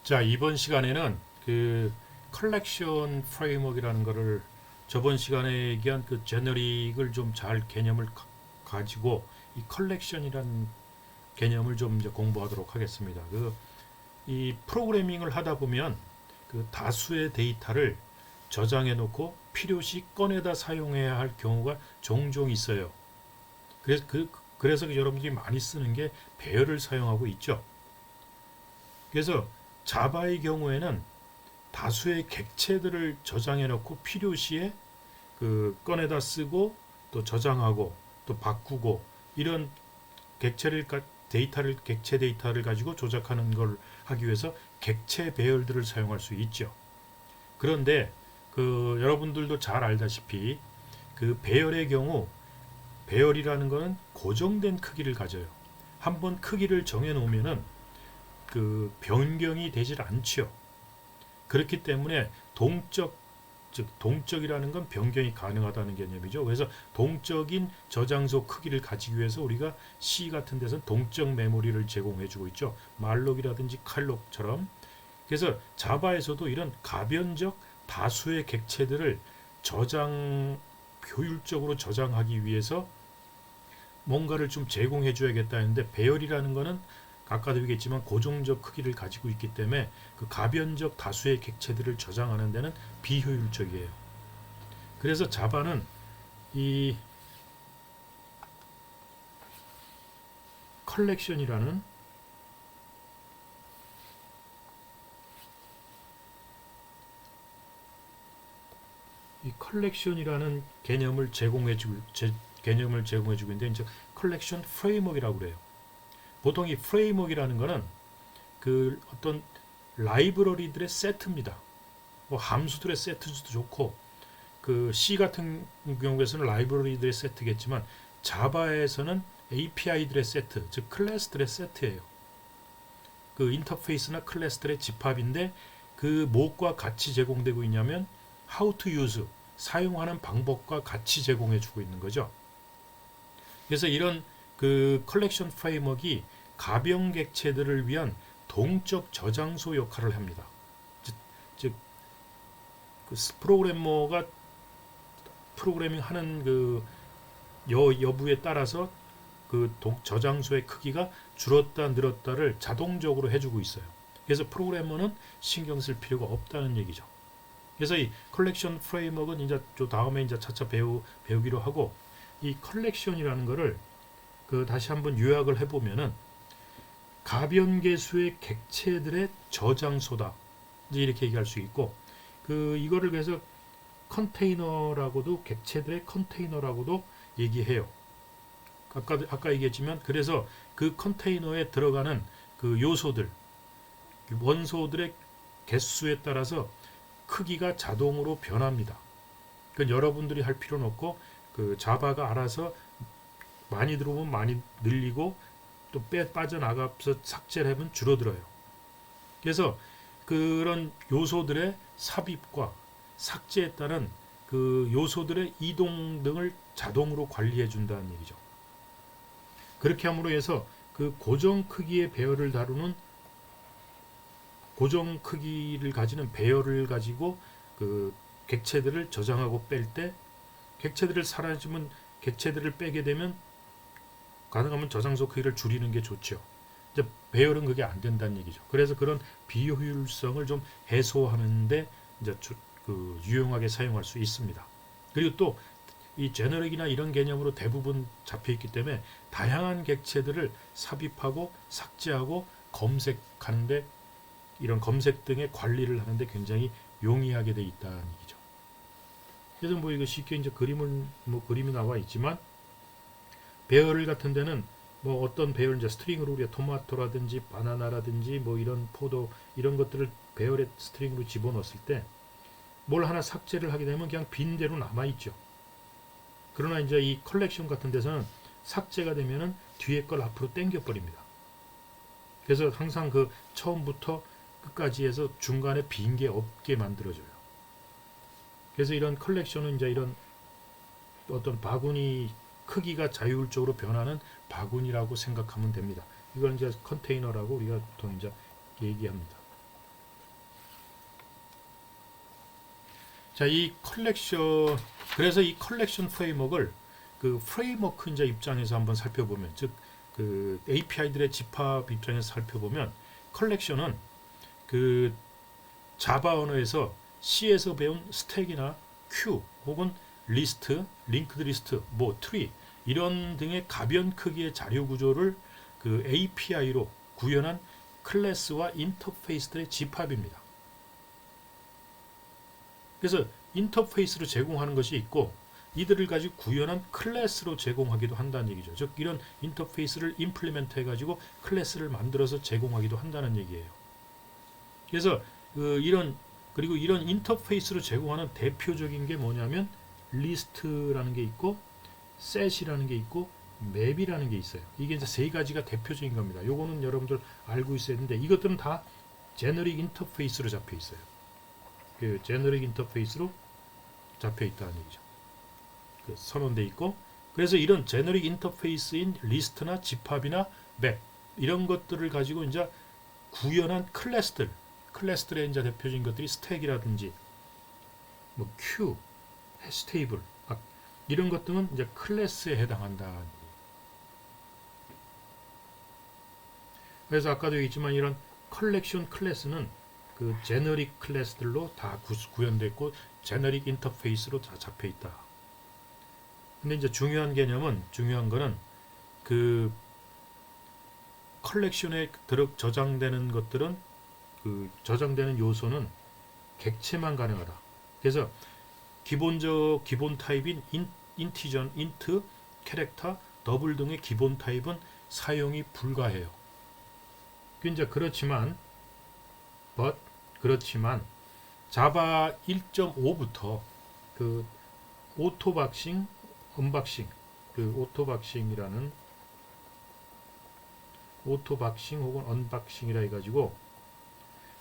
자, 이번 시간에는 그 컬렉션 프레임워크라는 거를 저번 시간에 얘기한 그 제너릭을 좀 잘 개념을 가지고 이 컬렉션이라는 개념을 좀 이제 공부하도록 하겠습니다. 이 프로그래밍을 하다 보면 그 다수의 데이터를 저장해 놓고 필요시 꺼내다 사용해야 할 경우가 종종 있어요. 그래서 여러분들이 많이 쓰는 게 배열을 사용하고 있죠. 그래서 자바의 경우에는 다수의 객체들을 저장해 놓고 필요시에 그 꺼내다 쓰고 또 저장하고 또 바꾸고 이런 객체 데이터를 가지고 조작하는 걸 하기 위해서 객체 배열들을 사용할 수 있죠. 그런데 그 여러분들도 잘 알다시피 그 배열의 경우 배열이라는 것은 고정된 크기를 가져요. 한번 크기를 정해 놓으면은 그 변경이 되질 않죠. 그렇기 때문에 동적이라는 건 변경이 가능하다는 개념이죠. 그래서 동적인 저장소 크기를 가지기 위해서 우리가 C 같은 데서는 동적 메모리를 제공해주고 있죠. 말록이라든지 칼록처럼. 그래서 자바에서도 이런 가변적 다수의 객체들을 효율적으로 저장하기 위해서 뭔가를 좀 제공해 줘야겠다 했는데 배열이라는 거는 아까도 얘기했지만 고정적 크기를 가지고 있기 때문에 그 가변적 다수의 객체들을 저장하는 데는 비효율적이에요. 그래서 자바는 이 컬렉션이라는 개념을 제공해주고 있는데 이제 컬렉션 프레임워크라고 그래요. 보통 이 프레임워크라는 거는 그 어떤 라이브러리들의 세트입니다. 뭐 함수들의 세트도 좋고 그 C 같은 경우에서는 라이브러리들의 세트겠지만 자바에서는 API들의 세트, 즉 클래스들의 세트예요. 그 인터페이스나 클래스들의 집합인데 그 무엇과 같이 제공되고 있냐면 how to use, 사용하는 방법과 같이 제공해 주고 있는 거죠. 그래서 이런 그 컬렉션 프레임워크가 가변 객체들을 위한 동적 저장소 역할을 합니다. 즉 그 프로그래머가 프로그래밍 하는 그 여부에 따라서 그 저장소의 크기가 줄었다 늘었다를 자동적으로 해주고 있어요. 그래서 프로그래머는 신경 쓸 필요가 없다는 얘기죠. 그래서 이 컬렉션 프레임워크는 이제 다음에 이제 차차 배우기로 하고 이 컬렉션이라는 거를 그 다시 한번 요약을 해보면은 가변계수의 객체들의 저장소다. 이제 이렇게 얘기할 수 있고 이거를 그래서 컨테이너라고도 객체들의 컨테이너라고도 얘기해요. 아까 얘기했지만 그래서 그 컨테이너에 들어가는 그 요소들 원소들의 개수에 따라서 크기가 자동으로 변합니다. 그건 여러분들이 할 필요는 없고 그 자바가 알아서 많이 들어오면 많이 늘리고 또 빠져나가서 삭제를 하면 줄어들어요. 그래서 그런 요소들의 삽입과 삭제에 따른 그 요소들의 이동 등을 자동으로 관리해 준다는 얘기죠. 그렇게 함으로 해서 그 고정 크기의 배열을 다루는 고정 크기를 가지는 배열을 가지고 그 객체들을 저장하고 뺄 때 객체들을 사라지면 객체들을 빼게 되면 가능하면 저장소 크기를 줄이는 게 좋죠. 이제 배열은 그게 안 된다는 얘기죠. 그래서 그런 비효율성을 좀 해소하는데 이제 유용하게 사용할 수 있습니다. 그리고 또 이 제너릭이나 이런 개념으로 대부분 잡혀 있기 때문에 다양한 객체들을 삽입하고 삭제하고 검색하는데 이런 검색 등의 관리를 하는데 굉장히 용이하게 돼 있다는 얘기죠. 그래서 뭐 이거 쉽게 이제 그림이 나와 있지만 배열 같은 데는 뭐 어떤 배열 이제 스트링으로 우리가 토마토라든지 바나나라든지 뭐 이런 포도 이런 것들을 배열의 스트링으로 집어넣었을 때 뭘 하나 삭제를 하게 되면 그냥 빈대로 남아 있죠. 그러나 이제 이 컬렉션 같은 데서는 삭제가 되면은 뒤에 걸 앞으로 당겨 버립니다. 그래서 항상 그 처음부터 끝까지 해서 중간에 빈 게 없게 만들어줘요. 그래서 이런 컬렉션은 이제 이런 어떤 바구니 크기가 자율적으로 변하는 바구니라고 생각하면 됩니다. 이걸 이제 컨테이너라고 우리가 보통 이제 얘기합니다. 자, 이 컬렉션, 그래서 이 컬렉션 프레임워크를 그 프레임워크 이제 입장에서 한번 살펴보면, 즉 그 API들의 집합 입장에서 살펴보면, 컬렉션은 그 자바 언어에서 C에서 배운 스택이나 큐 혹은 리스트, 링크드 리스트, 뭐 트리 이런 등의 가변 크기의 자료 구조를 그 API로 구현한 클래스와 인터페이스들의 집합입니다. 그래서 인터페이스로 제공하는 것이 있고 이들을 가지고 구현한 클래스로 제공하기도 한다는 얘기죠. 즉 이런 인터페이스를 임플리멘트 해가지고 클래스를 만들어서 제공하기도 한다는 얘기예요. 그래서 그리고 이런 인터페이스로 제공하는 대표적인 게 뭐냐면 리스트라는 게 있고 셋이라는 게 있고 맵이라는 게 있어요. 이게 이제 세 가지가 대표적인 겁니다. 요거는 여러분들 알고 있어야 되는데 이것들은 다 제너릭 인터페이스로 잡혀 있어요. 그 제너릭 인터페이스로 잡혀 있다는 얘기죠. 그 선언돼 있고, 그래서 이런 제너릭 인터페이스인 리스트나 집합이나 맵 이런 것들을 가지고 이제 구현한 클래스들의 이제 대표적인 것들이 스택이라든지 뭐 큐, 해시 테이블 이런 것들은 이제 클래스에 해당한다. 그래서 아까도 얘기했지만 이런 컬렉션 클래스는 그 제너릭 클래스들로 다 구현됐고 제너릭 인터페이스로 다 잡혀 있다. 근데 이제 중요한 거는 그 컬렉션에 저장되는 것들은 그 저장되는 요소는 객체만 가능하다. 그래서 기본 타입인 인티저, 인트, 캐릭터, 더블 등의 기본 타입은 사용이 불가해요. 이제 그렇지만 자바 1.5부터 그 오토박싱, 언박싱, 그 오토박싱 혹은 언박싱이라 해가지고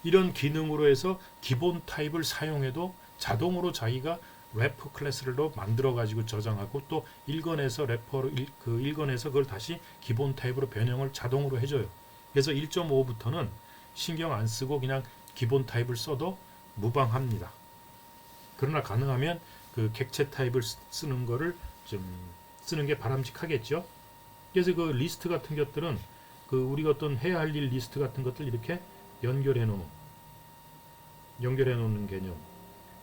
이런 기능으로 해서 기본 타입을 사용해도 자동으로 자기가 래퍼 클래스로 만들어 가지고 저장하고 또 읽어내서 읽어내서 그걸 다시 기본 타입으로 변형을 자동으로 해줘요. 그래서 1.5부터는 신경 안 쓰고 그냥 기본 타입을 써도 무방합니다. 그러나 가능하면 그 객체 타입을 쓰는 거를 좀 쓰는 게 바람직하겠죠. 그래서 그 리스트 같은 것들은 그 우리가 어떤 해야 할 일 리스트 같은 것들 이렇게 연결해 놓는 개념.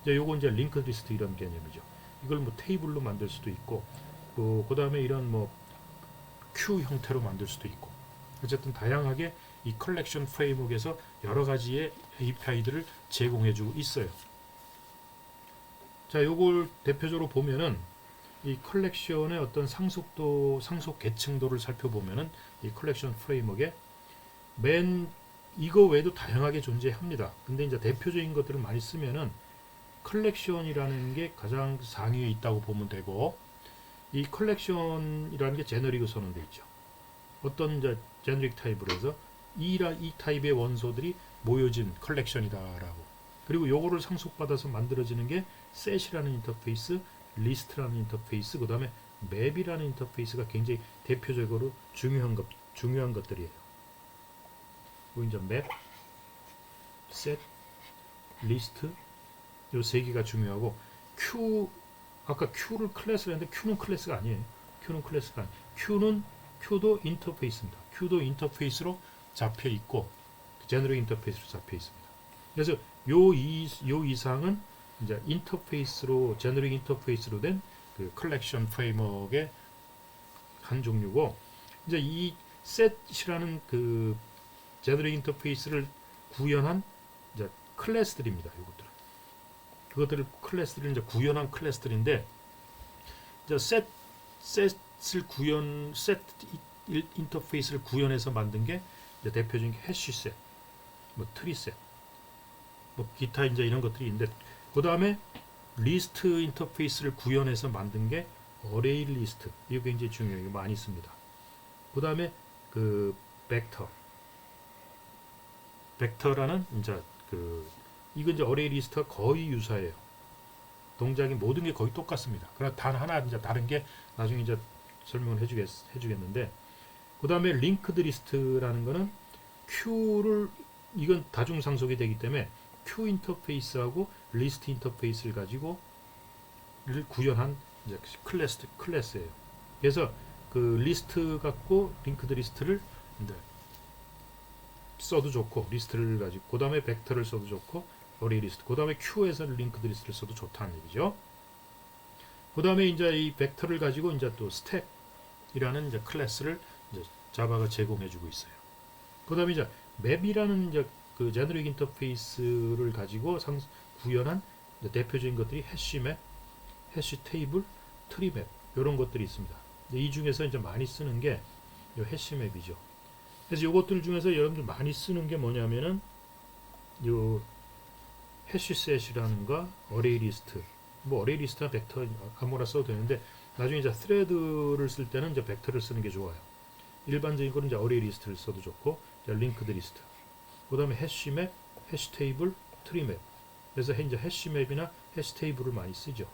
이제 요거 이제 링크 리스트 이런 개념이죠. 이걸 뭐 테이블로 만들 수도 있고, 그 다음에 이런 뭐 큐 형태로 만들 수도 있고, 어쨌든 다양하게 이 컬렉션 프레임워크에서 여러 가지의 API들을 제공해주고 있어요. 자, 요걸 대표적으로 보면은 이 컬렉션의 어떤 상속 계층도를 살펴보면은 이 컬렉션 프레임워크에 이거 외에도 다양하게 존재합니다. 근데 이제 대표적인 것들을 많이 쓰면은 컬렉션이라는 게 가장 상위에 있다고 보면 되고, 이 컬렉션이라는 게 제너릭으로 선언돼 있죠. 어떤 이제 제너릭 타입으로 해서 이 타입의 원소들이 모여진 컬렉션이다라고. 그리고 요거를 상속받아서 만들어지는 게 셋이라는 인터페이스, 리스트라는 인터페이스, 그 다음에 맵이라는 인터페이스가 굉장히 대표적으로 중요한 것들이에요. 이제 맵, 셋, 리스트 요 세 개가 중요하고, 아까 Q를 클래스를 했는데 Q는 클래스가 아니에요. Q도 인터페이스입니다. Q도 인터페이스로 잡혀 있고 제너릭 인터페이스로 잡혀 있습니다. 그래서 요 이상은 이제 제너릭 인터페이스로 된 그 컬렉션 프레임워크의 한 종류고, 이제 이 셋이라는 그 제너릭 인터페이스를 구현한 이제 클래스들입니다. 클래스들을 이제 구현한 클래스들인데, 이제 셋 인터페이스를 구현해서 만든 게 이제 대표적인 게 해시셋, 뭐 트리셋, 뭐 기타 이제 이런 것들이 있는데, 그 다음에 리스트 인터페이스를 구현해서 만든 게 어레이 리스트, 이거 굉장히 중요해요. 이거 많이 씁니다. 그 다음에 그 벡터라는 이제 이건 이제 어레이 리스트가 거의 유사해요. 동작이 모든 게 거의 똑같습니다. 그러나 단 하나 이제 다른 게 나중에 이제 설명을 해주겠는데, 그 다음에 링크드 리스트라는 거는 이건 다중상속이 되기 때문에 q 인터페이스하고 리스트 인터페이스를 가지고 를 구현한 이제 클래스예요. 그래서 그 리스트 갖고 링크드 리스트를 이제 써도 좋고, 리스트를 가지고 그 다음에 벡터를 써도 좋고, 어레이 리스트, 그 다음에 Q에서 링크드 리스트를 써도 좋다는 얘기죠. 그 다음에 이제 이 벡터를 가지고 이제 또 스택이라는 이제 클래스를 이제 자바가 제공해주고 있어요. 그 다음에 이제 맵이라는 이제 그 제너릭 인터페이스를 가지고 구현한 대표적인 것들이 해시맵, 해시 테이블, 트리맵 이런 것들이 있습니다. 이 중에서 이제 많이 쓰는 게 이 해시맵이죠. 그래서 이것들 중에서 여러분들 많이 쓰는 게 뭐냐면은 요 해시셋이라는 거, 어레이 리스트, 뭐 어레이 리스트나 벡터 아무나 써도 되는데 나중에 이제 스레드를 쓸 때는 이제 벡터를 쓰는 게 좋아요. 일반적인 거는 이제 어레이 리스트를 써도 좋고, 링크드 리스트, 그 다음에 해시맵, 해시테이블, 트리맵. 그래서 이제 해시맵이나 해시테이블을 많이 쓰죠.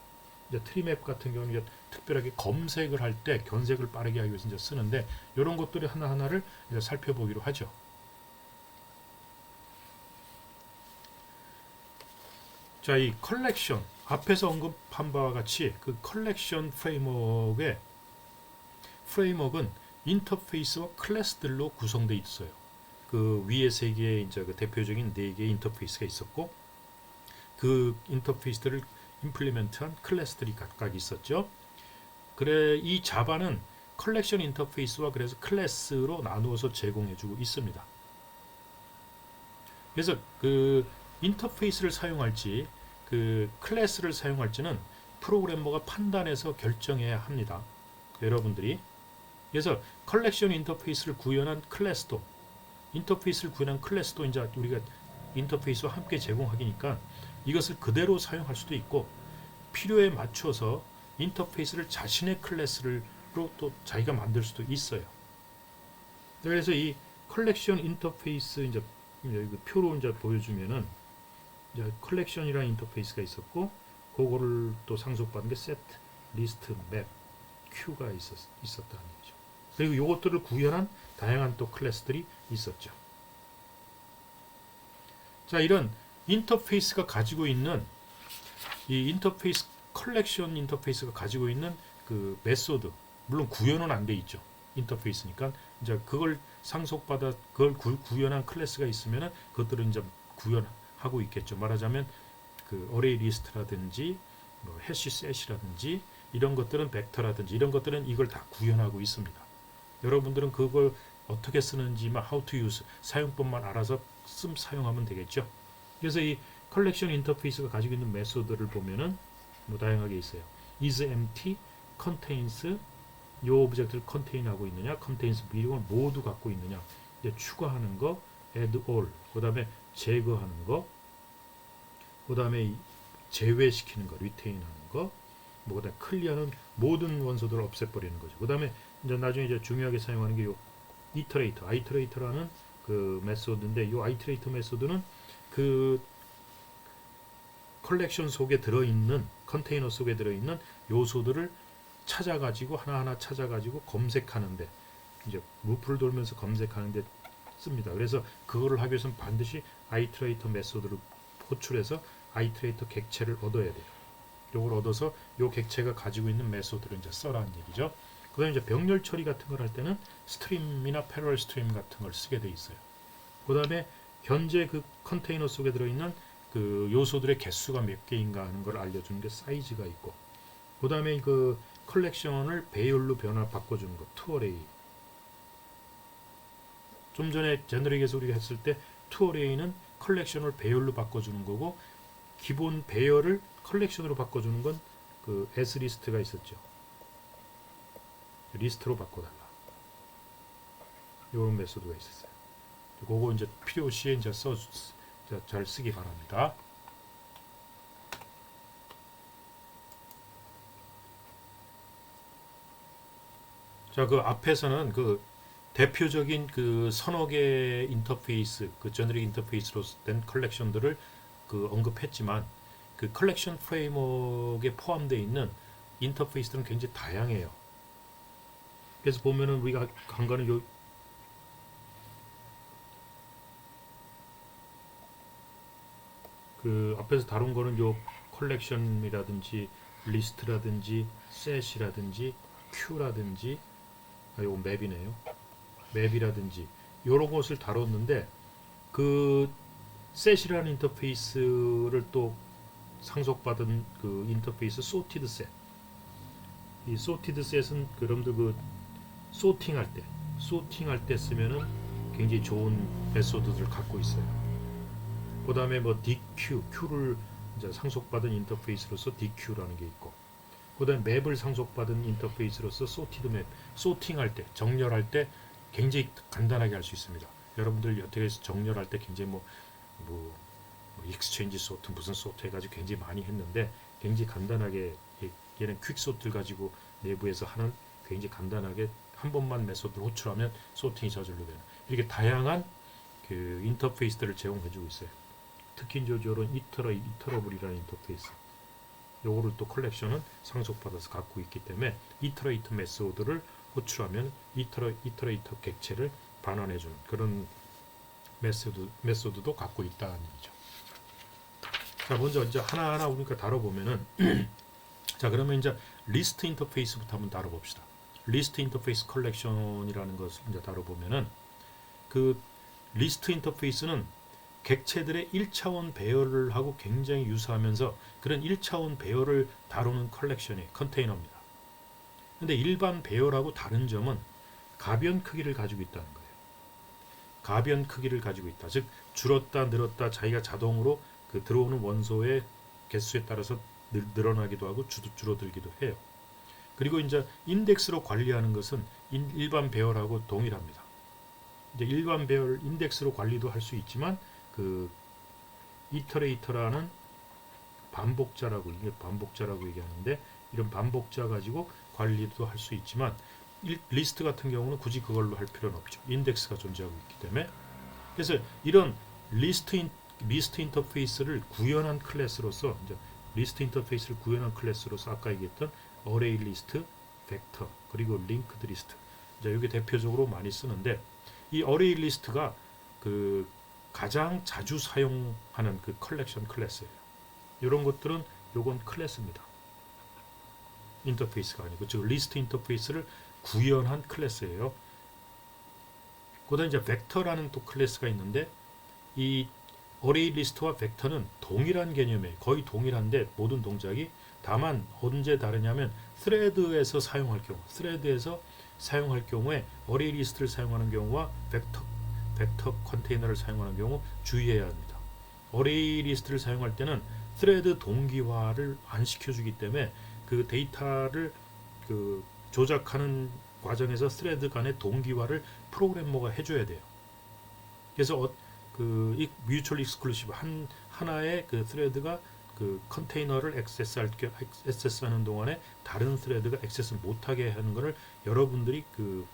이제 트리맵 같은 경우는 이제 특별하게 검색을 할 때 견색을 빠르게 하기 위해서 이제 쓰는데, 이런 것들이 하나하나를 이제 살펴보기로 하죠. 자, 이 컬렉션, 앞에서 언급한 바와 같이 그 컬렉션 프레임워크는 인터페이스와 클래스들로 구성되어 있어요. 그 위에 세 개의 이제 그 대표적인 네 개의 인터페이스가 있었고, 그 인터페이스들을 임플리멘트한 클래스들이 각각 있었죠. 그래, 이 자바는 컬렉션 인터페이스와 그래서 클래스로 나누어서 제공해주고 있습니다. 그래서 그 인터페이스를 사용할지 그 클래스를 사용할지는 프로그래머가 판단해서 결정해야 합니다. 여러분들이. 그래서 컬렉션 인터페이스를 구현한 클래스도, 인터페이스를 구현한 클래스도 이제 우리가 인터페이스와 함께 제공하기니까 이것을 그대로 사용할 수도 있고, 필요에 맞춰서 인터페이스를 자신의 클래스로 또 자기가 만들 수도 있어요. 그래서 이 컬렉션 인터페이스 이제 표로 이제 보여주면은 이제 컬렉션이라는 인터페이스가 있었고, 그거를 또 상속받은 게 세트, 리스트, 맵, 큐가 있었다는 얘기죠. 그리고 이것들을 구현한 다양한 또 클래스들이 있었죠. 자, 이런 인터페이스가 가지고 있는 이 인터페이스, 컬렉션 인터페이스가 가지고 있는 그 메소드, 물론 구현은 안 돼 있죠. 인터페이스니까 이제 그걸 상속받아 그걸 구현한 클래스가 있으면은 그것들은 이제 구현하고 있겠죠. 말하자면 그 어레이 리스트라든지 뭐 해시셋이라든지 이런 것들은 벡터라든지 이런 것들은 이걸 다 구현하고 있습니다. 여러분들은 그걸 어떻게 쓰는지만 how to use 사용법만 알아서 사용하면 되겠죠. 그래서 이 컬렉션 인터페이스가 가지고 있는 메소드를 보면은 뭐 다양하게 있어요. is empty, contains, 이 오브젝트를 컨테인하고 있느냐, contains 이걸 모두 갖고 있느냐, 이제 추가하는 거, add all, 그 다음에 제거하는 거, 그 다음에 제외시키는 거, retain하는 거, 뭐 그다음 클리어는 모든 원소들을 없애버리는 거죠. 그 다음에 이제 나중에 이제 중요하게 사용하는 게 요 iterator라는 그 메소드인데, 요 iterator 메소드는 그 컬렉션 속에 들어있는 컨테이너 속에 들어있는 요소들을 찾아가지고 하나하나 찾아가지고 검색하는데, 이제 루프를 돌면서 검색하는데 씁니다. 그래서 그거를 하기 위해서는 반드시 아이트레이터 메소드를 호출해서 아이트레이터 객체를 얻어야 돼요. 요걸 얻어서 요 객체가 가지고 있는 메소드를 이제 써라는 얘기죠. 그다음에 이제 병렬 처리 같은 걸 할 때는 스트림이나 패러럴 스트림 같은 걸 쓰게 돼 있어요. 그다음에 현재 그 컨테이너 속에 들어있는 그 요소들의 개수가 몇 개인가 하는 걸 알려주는 게 사이즈가 있고, 그 다음에 그 컬렉션을 배열로 바꿔주는 거, 투어레이. 좀 전에 제너릭에서 우리가 했을 때 투어레이는 컬렉션을 배열로 바꿔주는 거고, 기본 배열을 컬렉션으로 바꿔주는 건 그 S리스트가 있었죠. 리스트로 바꿔달라. 이런 메소드가 있었어요. 그거 이제 필요 시에 이제 잘 쓰기 바랍니다. 자, 그 앞에서는 그 대표적인 그 서너 개의 인터페이스, 그 제너릭 인터페이스로 된 컬렉션들을 그 언급했지만, 그 컬렉션 프레임워크에 포함되어 있는 인터페이스들은 굉장히 다양해요. 그래서 보면은 우리가 한 거는 요 그 앞에서 다룬 거는 요 컬렉션이라든지 리스트라든지 셋이라든지 큐라든지 요 맵이네요. 맵이라든지 요런 것을 다뤘는데 그 셋이라는 인터페이스를 또 상속받은 그 인터페이스 소티드 셋. 이 소티드 셋은 여러분들 그 소팅할 때 쓰면은 굉장히 좋은 메소드들을 갖고 있어요. 그 다음에 뭐 DQ, Q를 이제 상속받은 인터페이스로서 DQ라는 게 있고, 그 다음에 맵을 상속받은 인터페이스로서 소티드 맵, 소팅할 때, 정렬할 때 굉장히 간단하게 할 수 있습니다. 여러분들 여태까지 정렬할 때 굉장히 뭐 익스체인지 소트 무슨 소트 해가지고 굉장히 많이 했는데 굉장히 간단하게 얘는 퀵 소트를 가지고 내부에서 하는 굉장히 간단하게 한 번만 메소드를 호출하면 소팅이 저절로 되는 이렇게 다양한 그 인터페이스들을 제공해주고 있어요. 특히 이제 이런 이터러블이라는 인터페이스 요거를 또 컬렉션은 상속받아서 갖고 있기 때문에 이터레이터 메소드를 호출하면 이터레이터 객체를 반환해주는 그런 메소드도 갖고 있다는 얘기죠. 자, 먼저 이제 하나하나 우리가 다뤄보면은 자, 그러면 이제 리스트 인터페이스부터 한번 다뤄봅시다. 리스트 인터페이스 컬렉션이라는 것을 이제 다뤄보면은 그 리스트 인터페이스는 객체들의 1차원 배열을 하고 굉장히 유사하면서 그런 1차원 배열을 다루는 컬렉션의 컨테이너입니다. 근데 일반 배열하고 다른 점은 가변 크기를 가지고 있다는 거예요. 가변 크기를 가지고 있다. 즉 줄었다 늘었다 자기가 자동으로 그 들어오는 원소의 개수에 따라서 늘어나기도 하고 줄어들기도 해요. 그리고 이제 인덱스로 관리하는 것은 일반 배열하고 동일합니다. 이제 일반 배열 인덱스로 관리도 할 수 있지만 그 이터레이터라는 반복자라고 얘기하는데 이런 반복자 가지고 관리도 할 수 있지만 리스트 같은 경우는 굳이 그걸로 할 필요는 없죠. 인덱스가 존재하고 있기 때문에. 그래서 이런 리스트 인터페이스를 구현한 클래스로서 이제 리스트 인터페이스를 구현한 클래스로서 아까 얘기했던 어레이 리스트, 벡터, 그리고 링크드 리스트. 이제 이게 대표적으로 많이 쓰는데 이 어레이 리스트가 그 가장 자주 사용하는 그 컬렉션 클래스예요. 이런 것들은 요건 클래스입니다. 인터페이스가 아니고 즉 리스트 인터페이스를 구현한 클래스예요. 그다음 이제 벡터라는 또 클래스가 있는데 이 어레이 리스트와 벡터는 동일한 개념이에요. 거의 동일한데 모든 동작이 다만 언제 다르냐면 스레드에서 사용할 경우에 어레이 리스트를 사용하는 경우와 벡터 컨테이너를 사용하는 경우 주의해야 합니다. 어레이 리스트를 사용할 때는 스레드 동기화를 안 시켜주기 때문에 그 데이터를 그 조작하는 과정에서 스레드 간의 동기화를 프로그래머가 해줘야 돼요. 그래서 그 뮤추얼 익스클루시브 하나의 그 스레드가 그 컨테이너를 액세스하는 동안에 다른 스레드가 액세스 못하게 하는 것을 여러분들이 그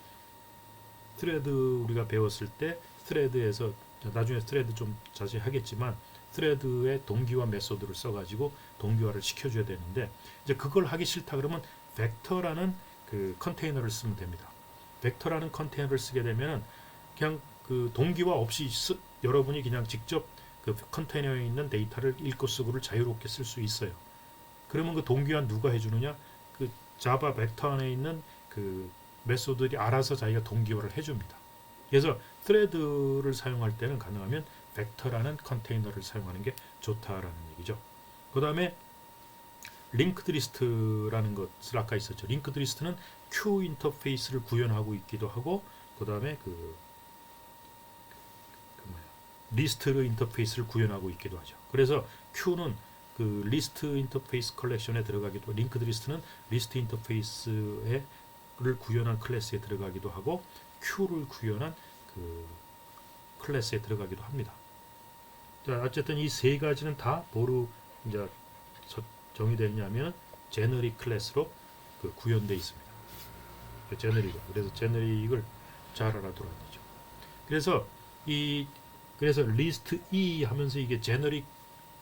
스레드 우리가 배웠을 때 스레드에서 나중에 스레드 좀 자세히 하겠지만 스레드의 동기화 메소드를 써가지고 동기화를 시켜줘야 되는데 이제 그걸 하기 싫다 그러면 벡터라는 그 컨테이너를 쓰면 됩니다. 벡터라는 컨테이너를 쓰게 되면 그냥 그 동기화 없이 여러분이 그냥 직접 그 컨테이너에 있는 데이터를 읽고 쓰고를 자유롭게 쓸 수 있어요. 그러면 그 동기화 누가 해주느냐? 그 자바 벡터 안에 있는 그 메소드들이 알아서 자기가 동기화를 해줍니다. 그래서 스레드를 사용할 때는 가능하면 벡터라는 컨테이너를 사용하는 게 좋다라는 얘기죠. 그 다음에 링크드 리스트라는 것을 아까 있었죠. 링크드 리스트는 q 인터페이스를 구현하고 있기도 하고 그 다음에 리스트 인터페이스를 구현하고 있기도 하죠. 그래서 Q는 그 리스트 인터페이스 컬렉션에 들어가기도, 링크드 리스트는 리스트 인터페이스를 구현한 클래스에 들어가기도 하고 Q를 구현한 그 클래스에 들어가기도 합니다. 자, 어쨌든 이 세 가지는 다 뭐로 이제 정의되냐면 제너릭 클래스로 그 구현되어 있습니다. 그래서 제너릭을 잘 알아둬야 되죠. 그래서 리스트 E 하면서 이게 제너릭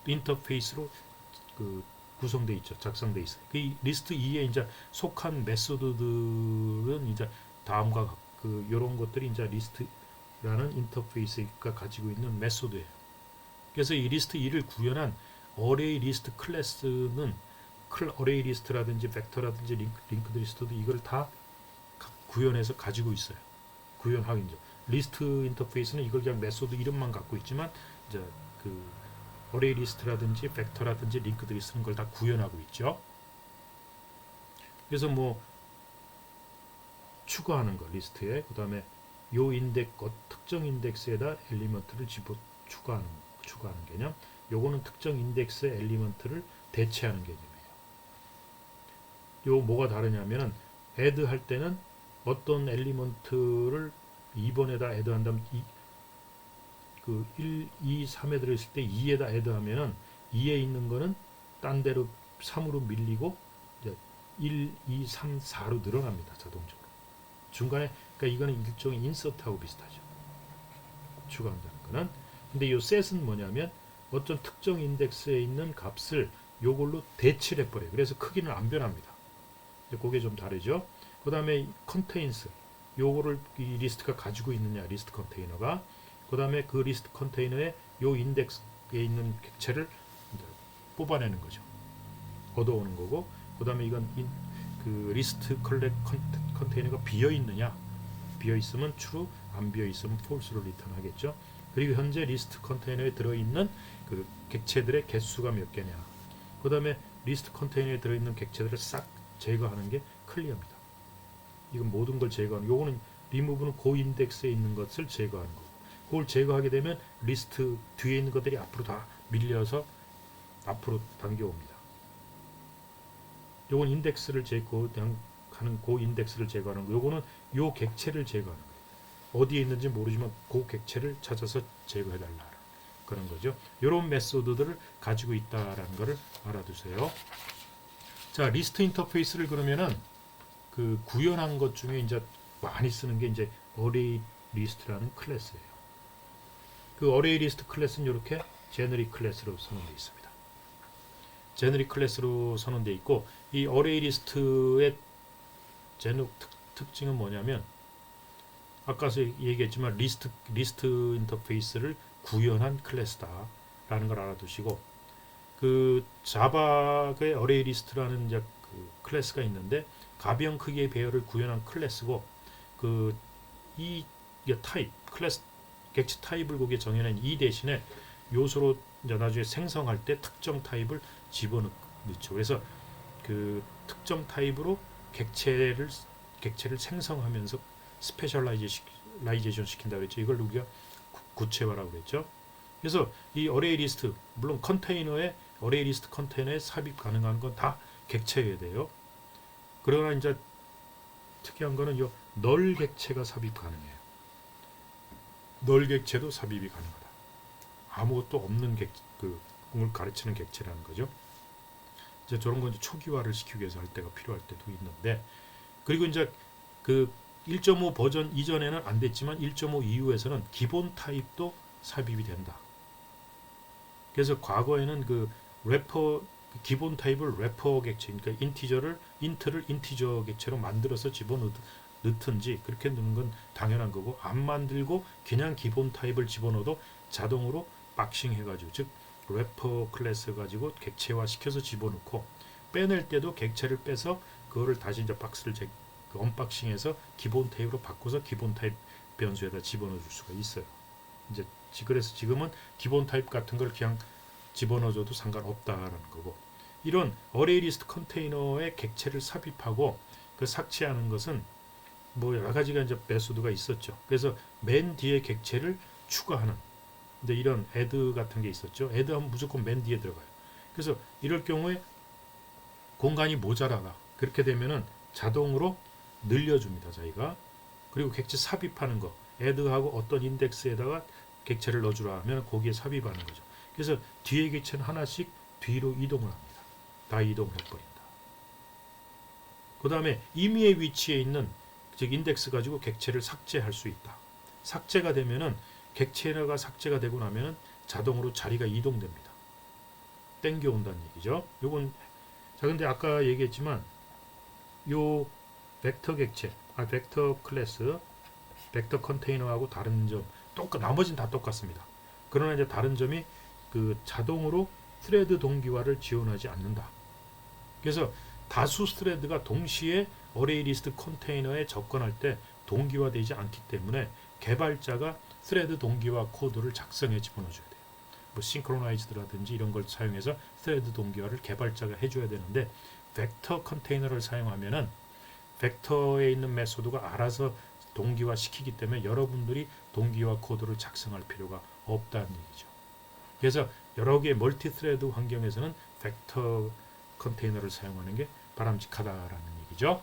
인터페이스로 그 구성되어 있죠. 작성되어 있어요. 그 리스트 E에 이제 속한 메소드들은 이제 다음과 그 이런 것들이 이제 리스트라는 인터페이스가 가지고 있는 메소드예요. 그래서 이 리스트 2를 구현한 어레이 리스트 클래스는 어레이 리스트라든지 벡터라든지 링크드 리스트도 이걸 다 구현해서 가지고 있어요. 구현 확인죠. 리스트 인터페이스는 이걸 그냥 메소드 이름만 갖고 있지만 이제 그 어레이 리스트라든지 벡터라든지 링크드 리스트는 걸 다 구현하고 있죠. 그래서 뭐 추가하는 거 리스트에 그다음에 요 특정 인덱스에다 엘리먼트를 추가하는 개념. 요거는 특정 인덱스의 엘리먼트를 대체하는 개념이에요. 요 뭐가 다르냐면은 add 할 때는 어떤 엘리먼트를 2번에다 add 한다면 1, 2, 3에 들어있을 때 2에다 add 하면은 2에 있는 거는 딴 데로 3으로 밀리고 이제 1, 2, 3, 4로 늘어납니다. 자동적으로. 중간에 그러니까 이거는 일종의 인서트하고 비슷하죠. 추가한다는 거는. 근데 이 set은 뭐냐면 어떤 특정 인덱스에 있는 값을 요걸로 대치를 해버려요. 그래서 크기는 안 변합니다. 그게 좀 다르죠. 그 다음에 contains 요거를 이 리스트가 가지고 있느냐 리스트 컨테이너가 그 다음에 그 리스트 컨테이너에 요 인덱스에 있는 객체를 뽑아내는 거죠. 얻어오는 거고 그 다음에 이건 그 리스트 컨테이너가 비어 있느냐 비어 있으면 true 안 비어 있으면 false로 리턴하겠죠. 그리고 현재 리스트 컨테이너에 들어있는 그 객체들의 개수가 몇 개냐 그 다음에 리스트 컨테이너에 들어있는 객체들을 싹 제거하는 게 클리어입니다. 이건 모든 걸 제거하는 요거는 리무브는 고 인덱스에 있는 것을 제거하는 거고 그걸 제거하게 되면 리스트 뒤에 있는 것들이 앞으로 다 밀려서 앞으로 당겨옵니다. 요건 인덱스를 제거하는 고 인덱스를 제거하는 거 요거는 요 객체를 제거하는 거예요. 어디에 있는지 모르지만 그 객체를 찾아서 제거해달라 그런 거죠. 이런 메소드들을 가지고 있다라는 것을 알아두세요. 자, 리스트 인터페이스를 그러면은 그 구현한 것 중에 이제 많이 쓰는 게 이제 어레이 리스트라는 클래스예요. 그 어레이 리스트 클래스는 이렇게 제너릭 클래스로 선언되어 있습니다. 제너릭 클래스로 선언되어 있고 이 어레이 리스트의 특징은 뭐냐면 아까서 얘기했지만 리스트 인터페이스를 구현한 클래스다라는 걸 알아두시고 그 자바의 어레이 리스트라는 이제 그 클래스가 있는데 가변 크기의 배열을 구현한 클래스고 그 이 타입 클래스 객체 타입을 거기에 정해낸 이 대신에 요소로 이제 나중에 생성할 때 특정 타입을 집어넣죠. 그래서 그 특정 타입으로 객체를 생성하면서 스페셜라이제이션 시킨다 그랬죠. 이걸 우리가 구체화라고 그랬죠. 그래서 이 어레이 리스트 물론 컨테이너에 어레이 리스트 컨테이너에 삽입 가능한 건 다 객체여야 돼요. 그러나 이제 특이한 거는 요 널 객체가 삽입 가능해요. 널 객체도 삽입이 가능하다. 아무것도 없는 걸 가르치는 객체라는 거죠. 이제 저런 건 이제 초기화를 시키기 위해서 할 때가 필요할 때도 있는데 그리고 이제 그 1.5 버전 이전에는 안 됐지만 1.5 이후에서는 기본 타입도 삽입이 된다. 그래서 과거에는 그 래퍼 기본 타입을 래퍼 객체 그러니까 인트를 인티저 객체로 만들어서 집어넣든지 그렇게 넣는 건 당연한 거고 안 만들고 그냥 기본 타입을 집어넣어도 자동으로 박싱 해가지고 즉 래퍼 클래스 가지고 객체화 시켜서 집어넣고 빼낼 때도 객체를 빼서 그거를 다시 이제 박스를 언박싱해서 기본 타입으로 바꿔서 기본 타입 변수에다 집어넣어 줄 수가 있어요. 이제 그래서 지금은 기본 타입 같은 걸 그냥 집어넣어줘도 상관없다라는 거고 이런 어레이 리스트 컨테이너에 객체를 삽입하고 그 삭제하는 것은 뭐 여러 가지가 이제 메소드가 있었죠. 그래서 맨 뒤에 객체를 추가하는 근데 이런 add 같은 게 있었죠. add 하면 무조건 맨 뒤에 들어가요. 그래서 이럴 경우에 공간이 모자라다. 그렇게 되면은 자동으로 늘려줍니다. 자기가. 그리고 객체 삽입하는 거 add하고 어떤 인덱스에다가 객체를 넣어주라 하면 거기에 삽입하는 거죠. 그래서 뒤에 객체는 하나씩 뒤로 이동을 합니다. 다 이동을 해버린다. 그 다음에 임의의 위치에 있는 즉 인덱스 가지고 객체를 삭제할 수 있다. 삭제가 되면은 객체가 삭제가 되고 나면은 자동으로 자리가 이동됩니다. 땡겨온다는 얘기죠. 요건 자 근데 아까 얘기했지만 요 벡터 객체, 벡터 클래스, 벡터 컨테이너하고 다른 점 나머지는 다 똑같습니다. 그러나 이제 다른 점이 그 자동으로 스레드 동기화를 지원하지 않는다. 그래서 다수 스레드가 동시에 어레이 리스트 컨테이너에 접근할 때 동기화되지 않기 때문에 개발자가 스레드 동기화 코드를 작성해 집어넣어줘야 돼요. 뭐 싱크로나이즈드라든지 이런 걸 사용해서 스레드 동기화를 개발자가 해줘야 되는데 벡터 컨테이너를 사용하면은 벡터에 있는 메소드가 알아서 동기화 시키기 때문에 여러분들이 동기화 코드를 작성할 필요가 없다는 얘기죠. 그래서 여러 개의 멀티 스레드 환경에서는 벡터 컨테이너를 사용하는 게 바람직하다라는 얘기죠.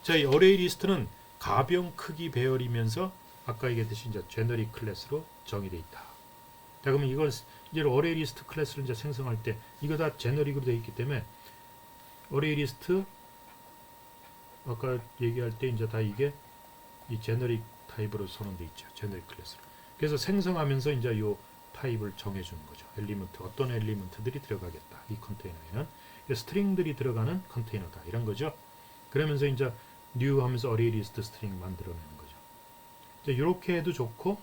자, 이 어레이 리스트는 가변 크기 배열이면서 아까 얘기했듯이 이제 제너릭 클래스로 정의되어 있다. 자, 그러면 이건 이제 어레이 리스트 클래스를 이제 생성할 때 이거 다 제너릭으로 되어 있기 때문에 어레이 리스트 아까 얘기할 때 이제 다 이게 이 제너릭 타입으로 선언되어 있죠. 제너릭 클래스로. 그래서 생성하면서 이제 요 타입을 정해주는 거죠. 엘리먼트 어떤 엘리먼트들이 들어가겠다. 이 컨테이너에는 스트링들이 들어가는 컨테이너다. 이런 거죠. 그러면서 이제 new 하면서 어레이 리스트 스트링 만들어내는 거죠. 이렇게 해도 좋고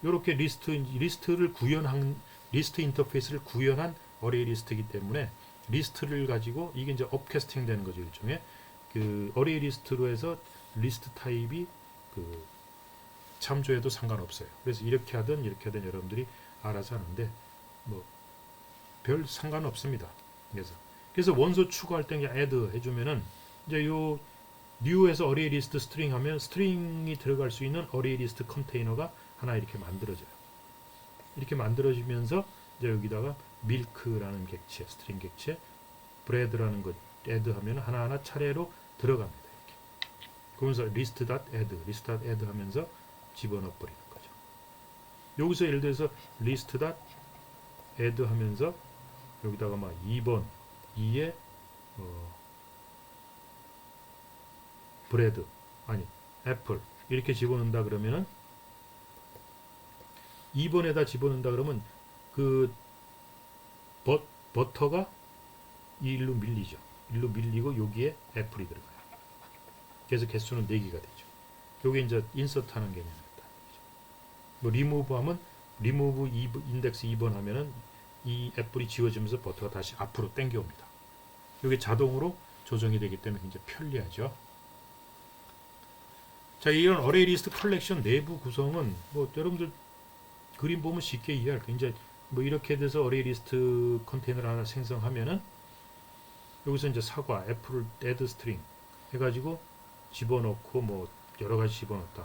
이렇게 리스트를 구현한 리스트 인터페이스를 구현한 어레이 리스트이기 때문에 리스트를 가지고 이게 이제 업캐스팅 되는 거죠. 일종의 그 어레이 리스트로 해서 리스트 타입이 그 참조해도 상관없어요. 그래서 이렇게 하든 여러분들이 알아서 하는데 뭐 별 상관없습니다. 그래서 원소 추가할 때 그냥 add 해주면은 이제 요 new에서 어레이 리스트 스트링 하면 스트링이 들어갈 수 있는 어레이 리스트 컨테이너가 하나 이렇게 만들어져요. 이렇게 만들어지면서 이제 여기다가 milk라는 객체, 스트링 객체, bread라는 거 add 하면 하나하나 차례로 들어갑니다. 이렇게. 그러면서 list.add 하면서 집어넣어 버리는 거죠. 여기서 예를 들어서 list.add 하면서 여기다가 막 2번 2에 브레드 아니 애플 이렇게 집어넣는다 그러면은 2번에다 집어넣는다 그러면 그 버터가 일로 밀리죠. 일로 밀리고 여기에 애플이 들어가요. 그래서 개수는 4개가 되죠. 요게 이제 인서트 하는 개념이다. 뭐 리무브 하면 리무브 인덱스 2번 하면은 이 애플이 지워지면서 버터가 다시 앞으로 당겨옵니다. 이게 자동으로 조정이 되기 때문에 굉장히 편리하죠. 자, 이런 어레이 리스트 컬렉션 내부 구성은 뭐 여러분들 그림 보면 쉽게 이해할 거예요. 이제 뭐 이렇게 돼서 어레이 리스트 컨테이너를 하나 생성하면은 여기서 이제 사과, 애플을 add string 해가지고 집어넣고 뭐 여러 가지 집어넣었다.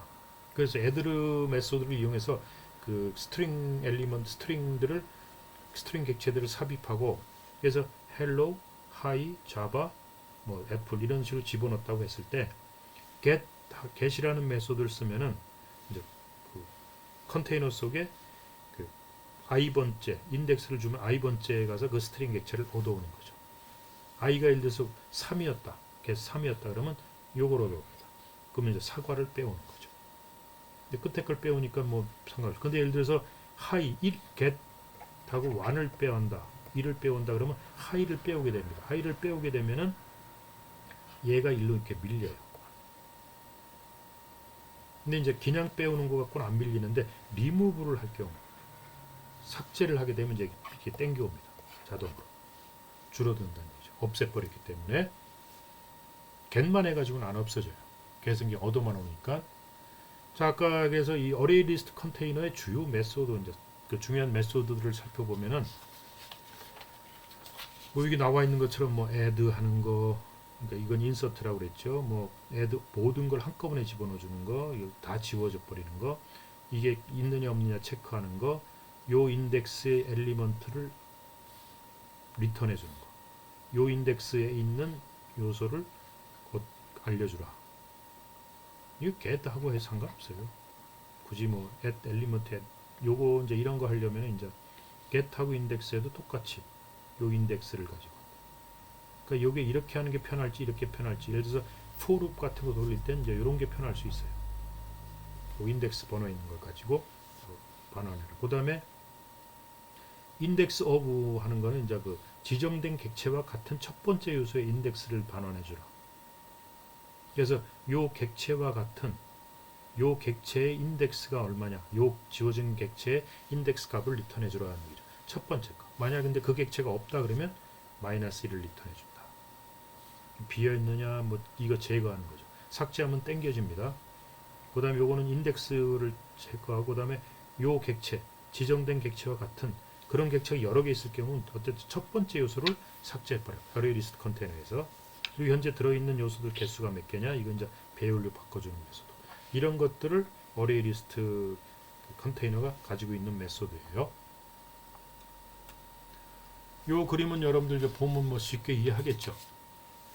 그래서 add 메소드를 이용해서 그 스트링 엘리먼트 스트링 객체들을 삽입하고 그래서 hello, hi, java, 뭐 애플 이런 식으로 집어넣었다고 했을 때 get이라는 메소드를 쓰면은 이제 그 컨테이너 속에 그 i번째 인덱스를 주면 i번째에 가서 그 스트링 객체를 얻어오는 거죠. i가 예를 들어서 3이었다. get 3이었다 그러면 요걸 얻어옵니다. 그러면 이제 사과를 빼오는 거죠. 근데 끝에 걸 빼오니까 뭐 상관없어. 근데 예를 들어서 hi 1 get 하고 1을 빼온다. 1을 빼온다 그러면 hi를 빼오게 됩니다. hi를 빼오게 되면은 얘가 일로 이렇게 밀려요. 근데 이제 그냥 빼오는 것 갖고는 안 밀리는데 리무브를 할 경우 삭제를 하게 되면 이제 이렇게 땡겨옵니다. 자동으로 줄어든다는 얘기죠. 없애버렸기 때문에 get만 해가지고는 안 없어져요. 그래서 이게 얻어만 오니까 자 아까 그래서 이 어레이 리스트 컨테이너의 주요 메소드 이제 그 중요한 메소드들을 살펴보면은 뭐 여기 나와 있는 것처럼 뭐 add 하는 거 그러니까 이건 인서트라고 그랬죠. 뭐 add 모든 걸 한꺼번에 집어넣어 주는 거, 이거 다 지워져 버리는 거, 이게 있느냐 없느냐 체크하는 거, 요 인덱스의 엘리먼트를 리턴해 주는 거, 요 인덱스에 있는 요소를 곧 알려주라. 이거 get 하고 해서 상관없어요. 굳이 뭐 add 엘리먼트 add 요거 이제 이런 거 하려면 이제 get하고 인덱스에도 똑같이 요 인덱스를 가지고. 그러니까 요게 이렇게 하는 게 편할지 이렇게 편할지 예를 들어서 for loop 같은 거 돌릴 때 이제 이런 게 편할 수 있어요. 요 인덱스 번호 있는 걸 가지고 반환해라. 그 다음에 인덱스 of 하는 거는 이제 그 지정된 객체와 같은 첫 번째 요소의 인덱스를 반환해 주라. 그래서 요 객체와 같은 요 객체의 인덱스가 얼마냐, 요 지워진 객체의 인덱스 값을 리턴해 주라는 얘기죠. 첫 번째 거. 만약 근데 그 객체가 없다 그러면 마이너스 1을 리턴해 준다. 비어 있느냐, 뭐 이거 제거하는 거죠. 삭제하면 땡겨집니다. 그 다음에 요거는 인덱스를 제거하고, 그 다음에 요 객체, 지정된 객체와 같은 그런 객체가 여러 개 있을 경우는 어쨌든 첫 번째 요소를 삭제해버려요. 어레이 리스트 컨테이너에서. 그리고 현재 들어있는 요소들 개수가 몇 개냐, 이건 이제 배열로 바꿔주는 메소드. 이런 것들을 어레이 리스트 컨테이너가 가지고 있는 메소드예요. 요 그림은 여러분들 이제 보면 뭐 쉽게 이해하겠죠.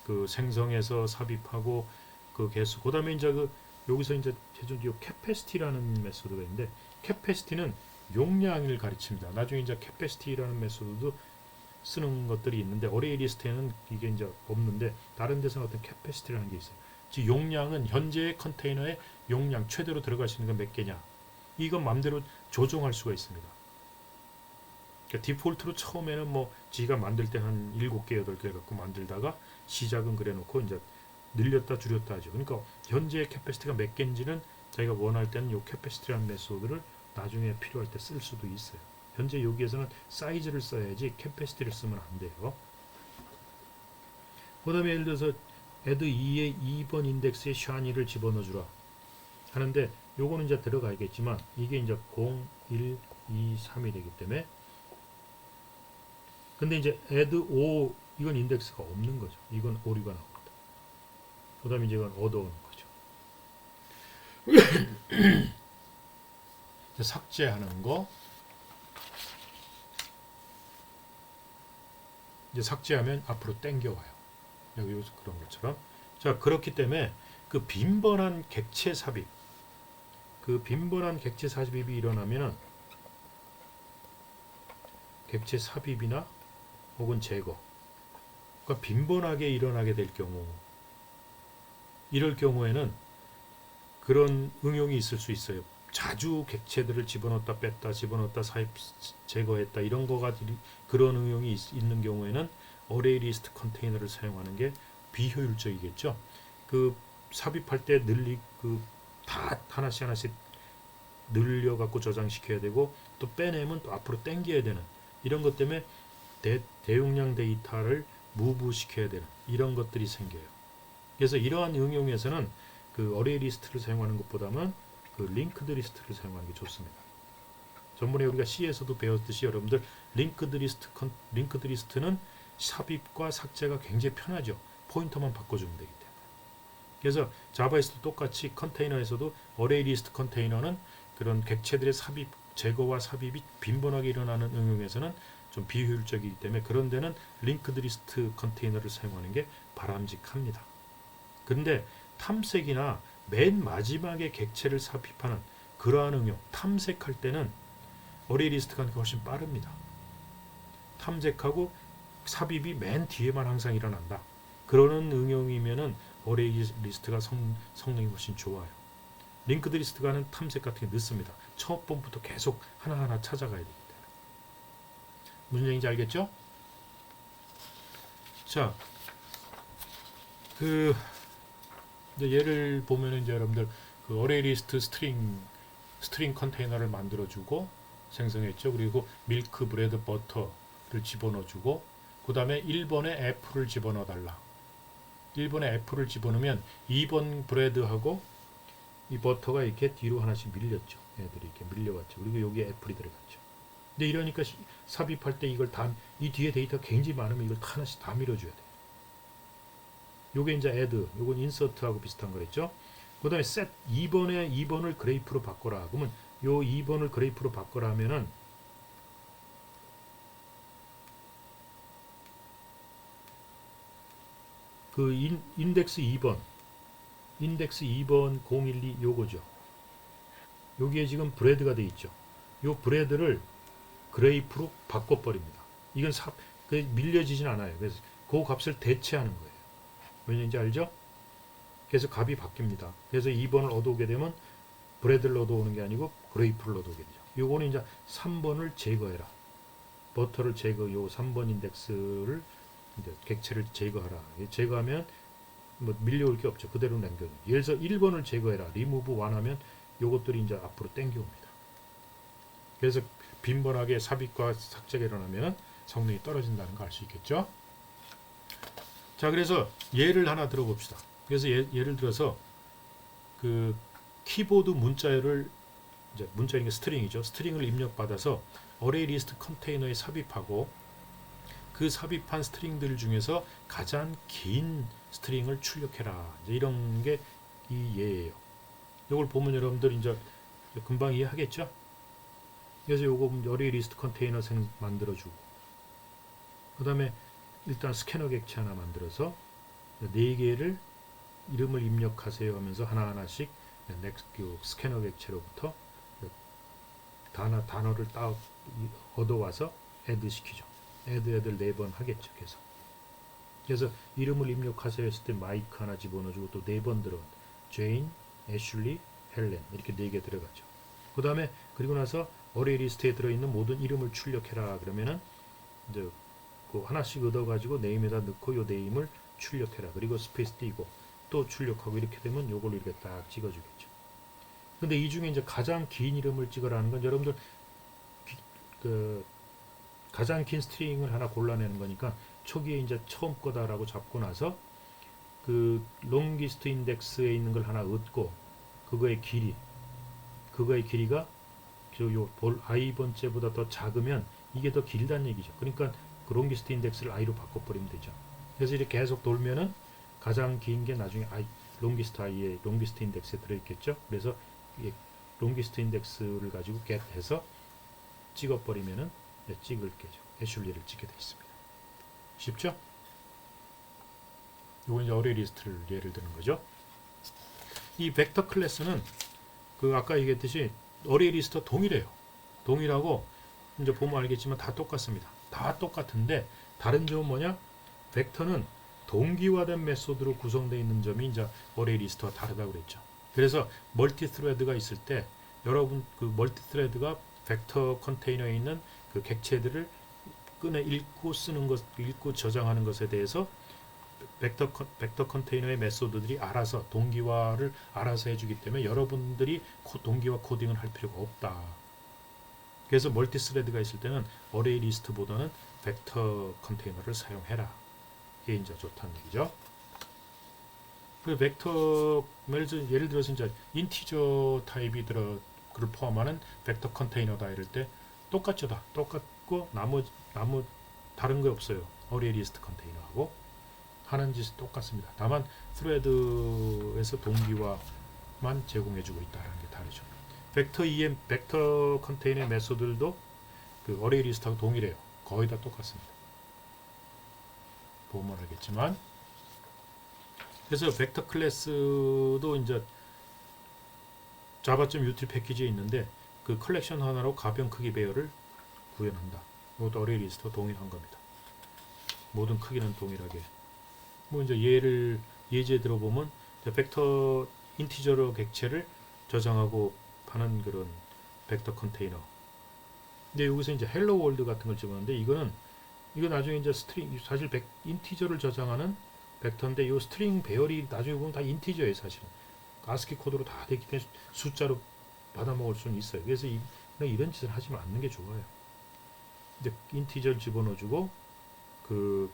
그 생성해서 삽입하고 그 개수. 그다음에 이제 그 여기서 이제 요 캐패시티라는 메소드가 있는데, 캐패시티는 용량을 가르칩니다. 나중에 이제 캐패시티라는 메소드도 쓰는 것들이 있는데 어레이 리스트에는 이게 이제 없는데 다른 데서는 어떤 캐패시티라는 게 있어요. 즉 용량은 현재의 컨테이너의 용량 최대로 들어갈 수 있는 건 몇 개냐. 이건 마음대로 조정할 수가 있습니다. 그러니까 디폴트로 처음에는 뭐 지가 만들 때 한 7개, 8개 갖고 만들다가 시작은 그래 놓고 이제 늘렸다 줄였다 하죠. 그러니까 현재의 캐패시티가 몇 개인지는 자기가 원할 때는 요 캐패시티라는 메소드를 나중에 필요할 때 쓸 수도 있어요. 현재 여기에서는 사이즈를 써야지 캐패시티를 쓰면 안 돼요. 그 다음에 예를 들어서 add 2의 2번 인덱스에 샤니를 집어넣어 주라 하는데, 요거는 이제 들어가겠지만 이게 이제 0, 1, 2, 3이 되기 때문에, 근데 이제 add 5 이건 인덱스가 없는 거죠. 이건 오류가 나옵니다. 그 다음에 이제 이건 얻어오는 거죠. 삭제하는 거. 이제 삭제하면 앞으로 땡겨와요. 여기 그런 것처럼. 자, 그렇기 때문에 그 빈번한 객체 삽입, 이 일어나면은 객체 삽입이나 혹은 제거, 그러니까 빈번하게 일어나게 될 경우, 이럴 경우에는 그런 응용이 있을 수 있어요. 자주 객체들을 집어넣었다 뺐다, 집어넣었다 삽입 제거했다, 이런 거가 그런 응용이 있는 경우에는 어레이 리스트 컨테이너를 사용하는 게 비효율적이겠죠. 그 삽입할 때 다 하나씩 늘려 갖고 저장시켜야 되고, 또 빼내면 또 앞으로 당겨야 되는, 이런 것 때문에 대용량 데이터를 무브 시켜야 되는 이런 것들이 생겨요. 그래서 이러한 응용에서는 그 어레이 리스트를 사용하는 것보다는 그 링크드 리스트를 사용하는 게 좋습니다. 전번에 우리가 C에서도 배웠듯이 여러분들 링크드 리스트는 삽입과 삭제가 굉장히 편하죠. 포인터만 바꿔주면 되기 때문에. 그래서 자바에서도 똑같이 컨테이너에서도 어레이 리스트 컨테이너는 그런 객체들의 제거와 삽입이 빈번하게 일어나는 응용에서는 좀 비효율적이기 때문에 그런 데는 링크드 리스트 컨테이너를 사용하는 게 바람직합니다. 그런데 탐색이나 맨 마지막에 객체를 삽입하는 그러한 응용, 탐색할 때는 어레이 리스트가 훨씬 빠릅니다. 탐색하고 삽입이 맨 뒤에만 항상 일어난다. 그러는 응용이면은 어레이 리스트가 성능이 훨씬 좋아요. 링크드 리스트가 하는 탐색 같은 게 늦습니다. 첫 번부터 계속 하나하나 찾아가야 되기 때문에. 무슨 얘기인지 알겠죠? 자, 이제 예를 보면은 이제 여러분들 그 어레이 리스트 스트링 컨테이너를 만들어주고 생성했죠. 그리고 밀크, 브레드, 버터를 집어넣어주고, 그 다음에 1번에 애플을 집어넣어달라. 1번에 애플을 집어넣으면 2번 브레드하고 이 버터가 이렇게 뒤로 하나씩 밀렸죠. 애들이 이렇게 밀려왔죠. 그리고 여기에 애플이 들어갔죠. 근데 이러니까 삽입할 때 이걸 이 뒤에 데이터가 굉장히 많으면 이걸 하나씩 다 밀어줘야 돼요. 요게 이제 add, 요건 insert하고 비슷한 거랬죠. 그 다음에 set 2번을 그레이프로 바꿔라. 그러면 요 2번을 그레이프로 바꿔라 하면은 그 인덱스 2번 012 요거죠. 여기에 지금 브레드가 돼 있죠. 요 브레드를 그레이프로 바꿔버립니다. 이건 밀려지진 않아요. 그래서 그 값을 대체하는 거예요. 왜냐인지 알죠? 그래서 값이 바뀝니다. 그래서 2번을 얻어오게 되면 브레드를 얻어오는 게 아니고 그레이프를 얻어오게 되죠. 요거는 이제 3번을 제거해라. 버터를 요 3번 인덱스를 이제 객체를 제거하라. 제거하면 뭐 밀려올 게 없죠. 그대로 남겨요. 예를 들어서 1번을 제거해라. 리무브 완하면 요것들이 이제 앞으로 당겨옵니다. 그래서 빈번하게 삽입과 삭제가 일어나면 성능이 떨어진다는 거 알 수 있겠죠. 자, 그래서 예를 하나 들어봅시다. 그래서 예를 들어서 그 키보드 문자열을 이제 문자인 게 스트링이죠. 스트링을 입력받아서 어레이 리스트 컨테이너에 삽입하고 그 삽입한 스트링들 중에서 가장 긴 스트링을 출력해라. 이제 이런 게 이 예예요. 이걸 보면 여러분들 이제 금방 이해하겠죠? 그래서 요거 어레이 리스트 컨테이너 만들어주고 그 다음에 일단 스캐너 객체 하나 만들어서 4개를 이름을 입력하세요 하면서 하나하나씩 넥스트 스캐너 객체로부터 단어를 딱 얻어와서 애드 시키죠. 애드를 4번 하겠죠. 그래서 이름을 입력하세요 했을 때 마이크 하나 집어넣어주고 또 4번 들어간 제인, 애슐리, 헬렌 이렇게 4개 들어가죠. 그 다음에 그리고 나서 어레이 리스트에 들어있는 모든 이름을 출력해라 그러면은 이제 그 하나씩 얻어가지고 네임에다 넣고 요 네임을 출력해라. 그리고 스페이스 띄고 또 출력하고 이렇게 되면 요걸 이렇게 딱 찍어주겠죠. 근데 이 중에 이제 가장 긴 이름을 찍으라는 건 여러분들 그 가장 긴 스트링을 하나 골라내는 거니까 초기에 이제 처음 거다라고 잡고 나서 그 롱기스트 인덱스에 있는 걸 하나 얻고 그거의 길이가 요 i번째보다 더 작으면 이게 더 길다는 얘기죠. 그러니까 그 롱기스트 인덱스를 i로 바꿔버리면 되죠. 그래서 이렇게 계속 돌면은 가장 긴 게 나중에 롱기스트 i의 롱기스트 인덱스에 들어있겠죠. 그래서 롱기스트 인덱스를 가지고 get 해서 찍어버리면은 찍을 게죠. 애슐리를 찍게 되어 있습니다. 쉽죠? 이건 이제 어레이 리스트를 예를 드는 거죠. 이 벡터 클래스는 그 아까 얘기했듯이 어레이 리스트와 동일해요. 동일하고 이제 보면 알겠지만 다 똑같습니다. 다 똑같은데 다른 점은 뭐냐? 벡터는 동기화된 메소드로 구성되어 있는 점이 이제 어레이 리스트와 다르다고 그랬죠. 그래서 멀티 스레드가 있을 때 여러분 그 멀티 스레드가 벡터 컨테이너에 있는 그 객체들을 꺼내 읽고 쓰는 것, 읽고 저장하는 것에 대해서 벡터 컨테이너의 메소드들이 알아서 동기화를 알아서 해주기 때문에 여러분들이 동기화 코딩을 할 필요가 없다. 그래서 멀티 스레드가 있을 때는 어레이 리스트보다는 벡터 컨테이너를 사용해라. 이게 이제 좋다는 얘기죠. 그 벡터 예를 들어서 이제 인티저 타입이 그를 포함하는 벡터 컨테이너다 이럴 때 똑같죠. 다 똑같고 나머지 다른 거 없어요. 어레이 리스트 컨테이너하고 하는 짓이 똑같습니다. 다만 스레드에서 동기화만 제공해주고 있다는 게 다르죠. 벡터 컨테이너 메소드들도 그 어레이 리스트하고 동일해요. 거의 다 똑같습니다. 보면 알겠지만 그래서 벡터 클래스도 이제 java.util 패키지에 있는데 그 컬렉션 하나로 가변 크기 배열을 구현한다. 이것도 어레이 리스트와 동일한 겁니다. 모든 크기는 동일하게. 뭐 이제 예제 들어보면 벡터 인티저로 객체를 저장하고 하는 그런 벡터 컨테이너. 근데 여기서 이제 헬로 월드 같은 걸 집었는데 이거 나중에 이제 스트링 사실 인티저를 저장하는 벡터인데 이 스트링 배열이 나중에 보면 다 인티저예요. 사실은 아스키 코드로 다 되기 때문에 숫자로 받아먹을 수는 있어요. 그래서 이런 짓을 하지 않는 게 좋아요. 이제 인티저를 집어넣어주고 그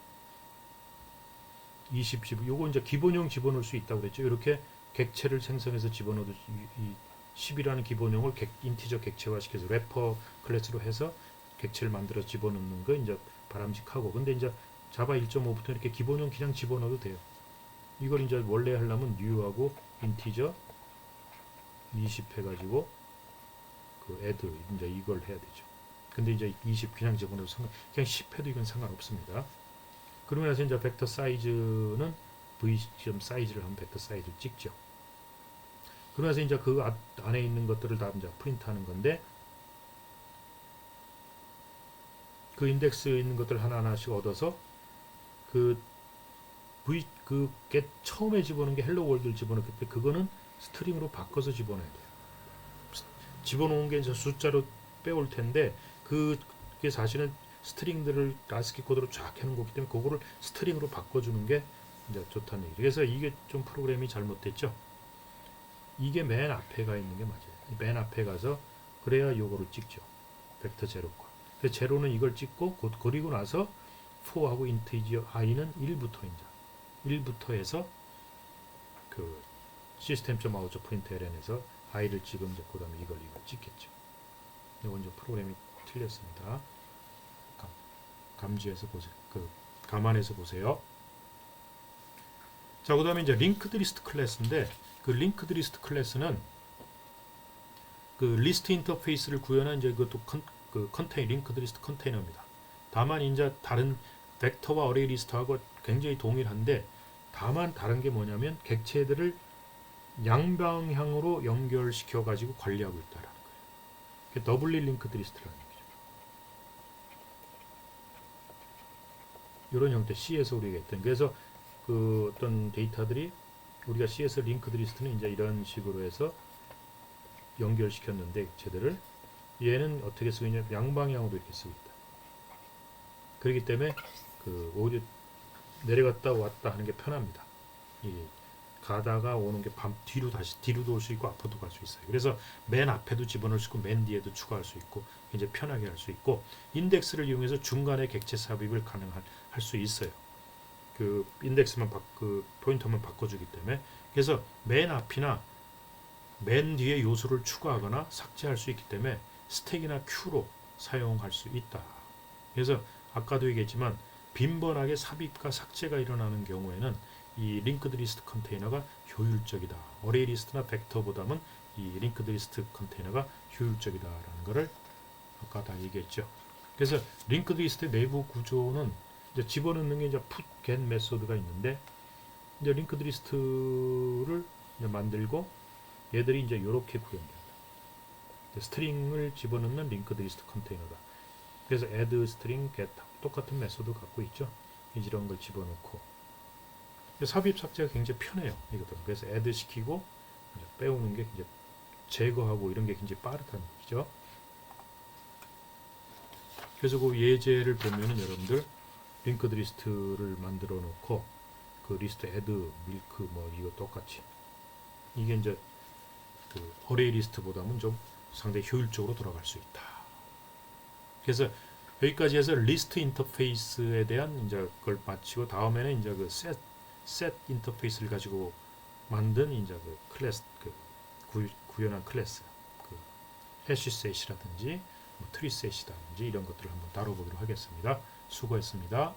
20 요거 이제 기본형 집어넣을 수 있다고 그랬죠. 이렇게 객체를 생성해서 집어넣어도 이 10이라는 기본형을 인티저 객체화 시켜서 래퍼 클래스로 해서 객체를 만들어 집어넣는 거 이제 바람직하고 근데 이제 자바 1.5부터 이렇게 기본형 그냥 집어넣어도 돼요. 이걸 이제 원래 하려면 new하고 인티저 20 해가지고 그 add 이제 이걸 해야 되죠. 근데 이제 20 그냥 집어넣어도 그냥 10 해도 이건 상관없습니다. 그러고 나서 이제 벡터 사이즈는 v.size를 하면 벡터 사이즈를 찍죠. 그러고 나서 이제 그 안에 있는 것들을 다 이제 프린트하는 건데 그 인덱스에 있는 것들 하나하나씩 얻어서 처음에 집어넣은 게 헬로 월드를 집어넣기 때문에 그거는 스트링으로 바꿔서 집어넣어야 돼요. 집어넣은 게 이제 숫자로 빼올 텐데 그게 사실은 스트링들을 아스키 코드로 쫙 해놓은 거기 때문에 그거를 스트링으로 바꿔주는 게 이제 좋다는 얘기죠. 그래서 이게 좀 프로그램이 잘못됐죠. 이게 맨 앞에 가 있는 게 맞아요. 맨 앞에 가서 그래야 요거를 찍죠. 벡터 제로과. 근데 제로는 이걸 찍고 곧 그리고 나서 4하고 인티저 i는 1부터 이제 1부터 해서 그 system.out.println에서 i를 찍으면 이제 그다음에 이걸 찍겠죠. 이건 좀 프로그램이 틀렸습니다. 감지해서 보세요. 감안해서 보세요. 자, 그다음에 이제 링크드 리스트 클래스인데 그 링크드 리스트 클래스는 그 리스트 인터페이스를 구현한 이제 그것도 링크드 리스트 컨테이너입니다. 다만 이제 다른 벡터와 어레이 리스트하고 굉장히 동일한데 다만 다른 게 뭐냐면 객체들을 양방향으로 연결시켜 가지고 관리하고 있다라는 거예요. 그게 더블리 링크드 리스트라는 얘기죠. 이런 형태 C에서 우리가 했던 그래서 그 어떤 데이터들이 우리가 C에서 링크드 리스트는 이제 이런 식으로 해서 연결시켰는데 객체들을 얘는 어떻게 쓰고 있냐 양방향으로 이렇게 쓰고 있다. 그렇기 때문에 그 오히려 내려갔다 왔다 하는 게 편합니다. 이 가다가 오는 게 뒤로 다시 뒤로도 올 수 있고 앞으로도 갈 수 있어요. 그래서 맨 앞에도 집어넣을 수 있고 맨 뒤에도 추가할 수 있고 이제 편하게 할 수 있고 인덱스를 이용해서 중간에 객체 삽입을 가능할 수 있어요. 그 인덱스만 그 포인터만 바꿔주기 때문에 그래서 맨 앞이나 맨 뒤에 요소를 추가하거나 삭제할 수 있기 때문에 스택이나 큐로 사용할 수 있다. 그래서 아까도 얘기했지만 빈번하게 삽입과 삭제가 일어나는 경우에는 이 링크드 리스트 컨테이너가 효율적이다. 어레이 리스트나 벡터보다는 이 링크드 리스트 컨테이너가 효율적이다라는 것을 아까 다 얘기했죠. 그래서 링크드 리스트의 내부 구조는 이제 집어넣는 게 이제 put, get 메소드가 있는데 이제 링크드 리스트를 이제 만들고 얘들이 이제 이렇게 구현된다. 스트링을 집어넣는 링크드 리스트 컨테이너다. 그래서 add string, get 똑같은 메소드 갖고 있죠. 이런 걸 집어넣고 삽입 삭제가 굉장히 편해요. 이것도 그래서 add 시키고 빼오는 게 이제 제거하고 이런 게 굉장히 빠르다는 얘기죠. 그래서 그 예제를 보면은 여러분들 링크드 리스트를 만들어 놓고 그 리스트 add, milk 뭐 이거 똑같이 이게 이제 그 어레이 리스트보다는 좀 상당히 효율적으로 돌아갈 수 있다. 그래서 여기까지 해서 리스트 인터페이스에 대한 이제 그걸 마치고 다음에는 이제 그 셋 인터페이스를 가지고 만든 이제 그 클래스 구현한 클래스 그 해시셋이라든지 뭐 트리셋이라든지 이런 것들을 한번 다뤄보도록 하겠습니다. 수고했습니다.